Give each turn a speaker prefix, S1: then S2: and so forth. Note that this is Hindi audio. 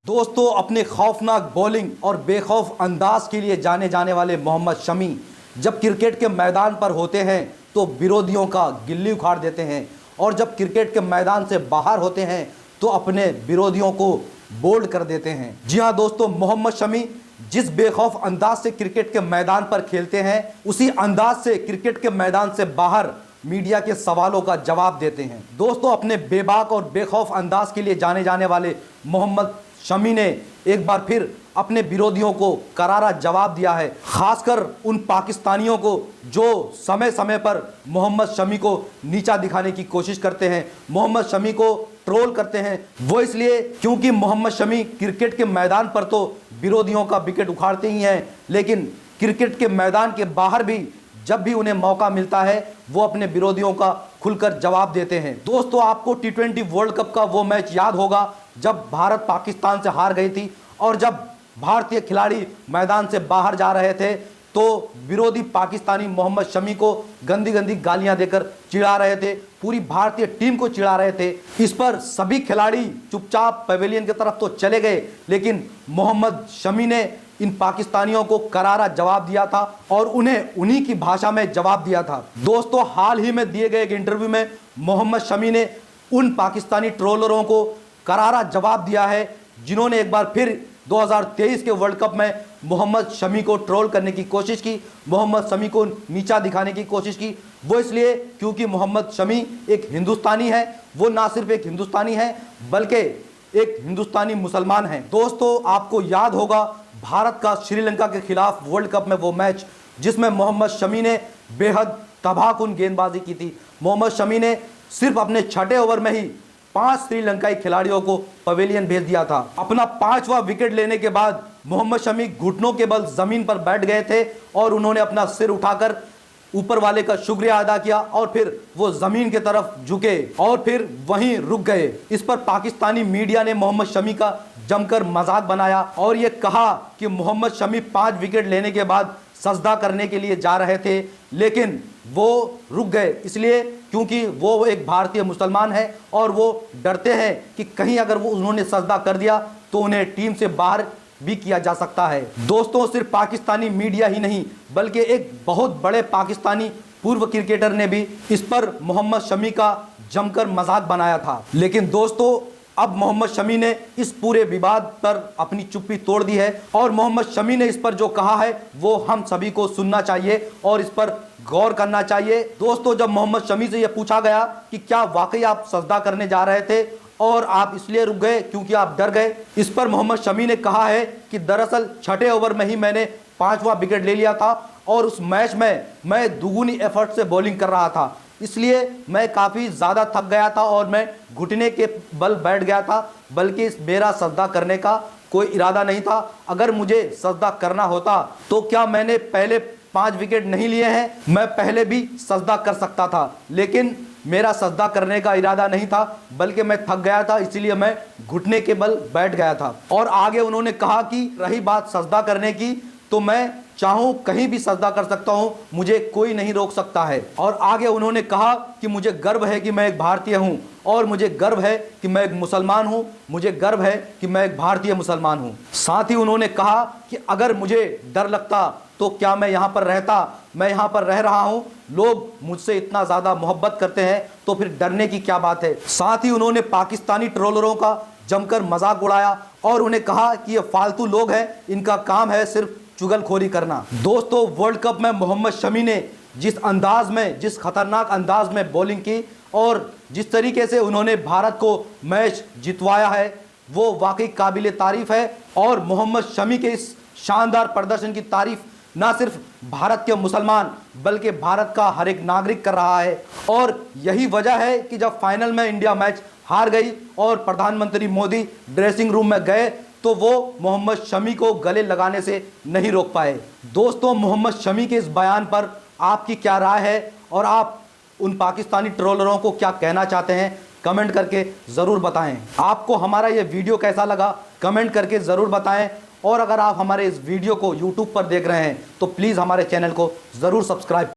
S1: दोस्तों, अपने खौफनाक बॉलिंग और बेखौफ अंदाज के लिए जाने जाने वाले मोहम्मद शमी जब क्रिकेट के मैदान पर होते हैं तो विरोधियों का गिल्ली उखाड़ देते हैं, और जब क्रिकेट के मैदान से बाहर होते हैं तो अपने विरोधियों को बोल्ड कर देते हैं। जी हाँ दोस्तों, मोहम्मद शमी जिस बेखौफ अंदाज से क्रिकेट के मैदान पर खेलते हैं, उसी अंदाज से क्रिकेट के मैदान से बाहर मीडिया के सवालों का जवाब देते हैं। दोस्तों, अपने बेबाक और बेखौफ अंदाज के लिए जाने जाने वाले मोहम्मद शमी ने एक बार फिर अपने विरोधियों को करारा जवाब दिया है, खासकर उन पाकिस्तानियों को जो समय समय पर मोहम्मद शमी को नीचा दिखाने की कोशिश करते हैं, मोहम्मद शमी को ट्रोल करते हैं। वो इसलिए क्योंकि मोहम्मद शमी क्रिकेट के मैदान पर तो विरोधियों का विकेट उखाड़ते ही हैं, लेकिन क्रिकेट के मैदान के बाहर भी जब भी उन्हें मौका मिलता है वो अपने विरोधियों का खुलकर जवाब देते हैं। दोस्तों, आपको T20 वर्ल्ड कप का वो मैच याद होगा जब भारत पाकिस्तान से हार गई थी, और जब भारतीय खिलाड़ी मैदान से बाहर जा रहे थे तो विरोधी पाकिस्तानी मोहम्मद शमी को गंदी गंदी गालियां देकर चिढ़ा रहे थे, पूरी भारतीय टीम को चिढ़ा रहे थे। इस पर सभी खिलाड़ी चुपचाप पवेलियन की तरफ तो चले गए, लेकिन मोहम्मद शमी ने इन पाकिस्तानियों को करारा जवाब दिया था और उन्हें उन्हीं की भाषा में जवाब दिया था। दोस्तों, हाल ही में दिए गए एक इंटरव्यू में मोहम्मद शमी ने उन पाकिस्तानी ट्रोलरों को करारा जवाब दिया है जिन्होंने एक बार फिर 2023 के वर्ल्ड कप में मोहम्मद शमी को ट्रोल करने की कोशिश की, मोहम्मद शमी को नीचा दिखाने की कोशिश की। वो इसलिए क्योंकि मोहम्मद शमी एक हिंदुस्तानी है, वो ना सिर्फ एक हिंदुस्तानी है बल्कि एक हिंदुस्तानी मुसलमान है। दोस्तों, आपको याद होगा भारत का श्रीलंका के खिलाफ वर्ल्ड कप में वो मैच जिसमें मोहम्मद शमी ने बेहद तबाहकुन गेंदबाजी की थी। मोहम्मद शमी ने सिर्फ अपने छठे ओवर में ही 5 श्रीलंकाई खिलाड़ियों को पवेलियन भेज दिया था। अपना 5वां विकेट लेने के बाद मोहम्मद शमी घुटनों के बल जमीन पर बैठ गए थे और उन्होंने अपना सिर उठाकर ऊपर वाले का शुक्रिया अदा किया और फिर वो जमीन की तरफ झुके और फिर वहीं रुक गए। इस पर पाकिस्तानी मीडिया ने मोहम्मद शमी का जमकर मजाक बनाया और ये कहा कि मोहम्मद शमी 5 विकेट लेने के बाद सजदा करने के लिए जा रहे थे, लेकिन वो रुक गए इसलिए क्योंकि वो एक भारतीय मुसलमान है और वो डरते हैं कि कहीं अगर वो उन्होंने सजदा कर दिया तो उन्हें टीम से बाहर भी किया जा सकता है। दोस्तों, सिर्फ पाकिस्तानी मीडिया ही नहीं बल्कि एक बहुत बड़े पाकिस्तानी पूर्व क्रिकेटर ने भी इस पर मोहम्मद शमी का जमकर मजाक बनाया था। लेकिन दोस्तों, अब मोहम्मद शमी ने इस पूरे विवाद पर अपनी चुप्पी तोड़ दी है और मोहम्मद शमी ने इस पर जो कहा है वो हम सभी को सुनना चाहिए और इस पर गौर करना चाहिए। दोस्तों, जब मोहम्मद शमी से यह पूछा गया कि क्या वाकई आप सजदा करने जा रहे थे और आप इसलिए रुक गए क्योंकि आप डर गए, इस पर मोहम्मद शमी ने कहा है कि दरअसल छठे ओवर में ही मैंने 5वां विकेट ले लिया था और उस मैच में मैं दुगुनी एफर्ट से बॉलिंग कर रहा था, इसलिए मैं काफ़ी ज़्यादा थक गया था और मैं घुटने के बल बैठ गया था, बल्कि मेरा सजदा करने का कोई इरादा नहीं था। अगर मुझे सजदा करना होता तो क्या मैंने पहले 5 विकेट नहीं लिए हैं, मैं पहले भी सजदा कर सकता था, लेकिन मेरा सजदा करने का इरादा नहीं था बल्कि मैं थक गया था, इसलिए मैं घुटने के बल बैठ गया था। और आगे उन्होंने कहा कि रही बात सजदा करने की, तो मैं चाहूं कहीं भी सजदा कर सकता हूं, मुझे कोई नहीं रोक सकता है। और आगे उन्होंने कहा कि मुझे गर्व है कि मैं एक भारतीय हूं और मुझे गर्व है कि मैं एक मुसलमान हूं, मुझे गर्व है कि मैं एक भारतीय मुसलमान हूं। साथ ही उन्होंने कहा कि अगर मुझे डर लगता तो क्या मैं यहाँ पर रहता, मैं यहाँ पर रह रहा हूँ, लोग मुझसे इतना ज़्यादा मोहब्बत करते हैं तो फिर डरने की क्या बात है। साथ ही उन्होंने पाकिस्तानी ट्रोलरों का जमकर मजाक उड़ाया और उन्हें कहा कि ये फालतू लोग हैं, इनका काम है सिर्फ चुगलखोरी करना। दोस्तों, वर्ल्ड कप में मोहम्मद शमी ने जिस अंदाज में, जिस खतरनाक अंदाज में बॉलिंग की और जिस तरीके से उन्होंने भारत को मैच जितवाया है वो वाकई काबिल तारीफ है। और मोहम्मद शमी के इस शानदार प्रदर्शन की तारीफ ना सिर्फ भारत के मुसलमान बल्कि भारत का हर एक नागरिक कर रहा है। और यही वजह है कि जब फाइनल में इंडिया मैच हार गई और प्रधानमंत्री मोदी ड्रेसिंग रूम में गए तो वो मोहम्मद शमी को गले लगाने से नहीं रोक पाए। दोस्तों, मोहम्मद शमी के इस बयान पर आपकी क्या राय है और आप उन पाकिस्तानी ट्रोलरों को क्या कहना चाहते हैं, कमेंट करके ज़रूर बताएं। आपको हमारा ये वीडियो कैसा लगा कमेंट करके ज़रूर बताएं, और अगर आप हमारे इस वीडियो को YouTube पर देख रहे हैं तो प्लीज़ हमारे चैनल को ज़रूर सब्सक्राइब